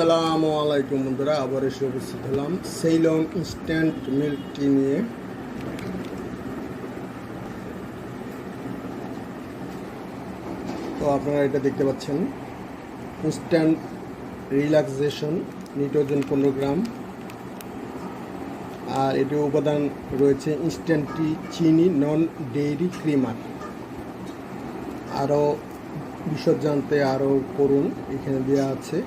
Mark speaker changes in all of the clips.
Speaker 1: আসসালামু আলাইকুম বন্ধুরা, আবার এসে উপস্থিত হলাম সেইলং ইনস্ট্যান্ট মিল্ক টি নিয়ে। তো আপনারা এটা দেখতে পাচ্ছেন, ইনস্ট্যান্ট রিল্যাক্সেশন, নিটোজেন 15 গ্রাম। আর এটির উপাদান রয়েছে ইনস্ট্যান্ট টি, চিনি, নন ডেইরি ক্রিমার। আরও বিশদ জানতে আরও করুন, এখানে দেওয়া আছে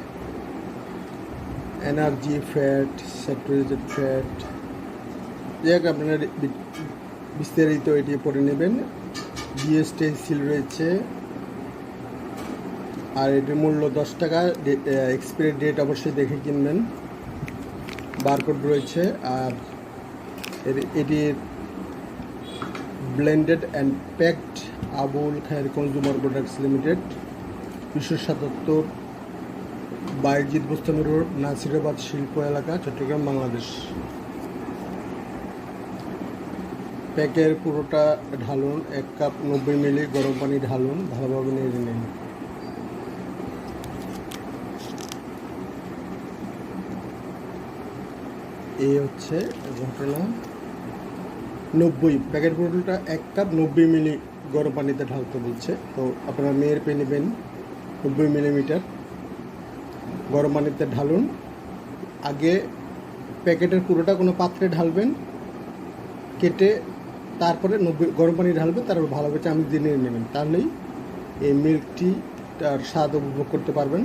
Speaker 1: এনার্জি ফ্যাট, স্যাচুরেটেড ফ্যাট। যাক, আপনারা বিস্তারিত এটি পড়ে নেবেন। জিএসটি সিল রয়েছে, আর এটির মূল্য 10 টাকা। এক্সপায়ারি ডেট অবশ্যই দেখে কিনবেন। বারকোড রয়েছে। আর এটির blended and packed Abul Khayer consumer products limited, 277 Bayezid Bostami road, Nasirabad শিল্প এলাকা, চট্টগ্রাম, বাংলাদেশ। প্যাকের পুরোটা ঢালুন, 1 কাপ 90 মিলি গরম পানি ঢালুন, ভালোভাবে নেড়ে নিন। এই হচ্ছে ঘটনা। 90 প্যাকেট পুরোটা 1 কাপ 90 মিলি গরম পানিতে ঢালতে বলছে। তো আপনারা মেয়ের পে নেবেন 90 মিলিমিটার, গরম পানিতে ঢালুন। আগে প্যাকেটের পুরোটা কোনো পাত্রে ঢালবেন, কেটে তারপরে 90 গরম পানি ঢালবেন, তারপর ভালোভাবে চামচ দিয়ে নিয়ে নেবেন। তাহলেই এই মিল্ক টিটার স্বাদ উপভোগ করতে পারবেন।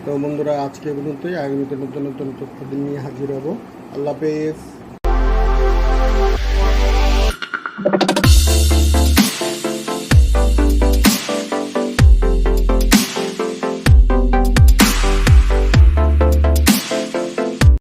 Speaker 1: তো বন্ধুরা, আজকে পর্যন্তই। আগামীতে নতুন নতুন তথ্য নিয়ে হাজির হব। আল্লাহ হাফেজ।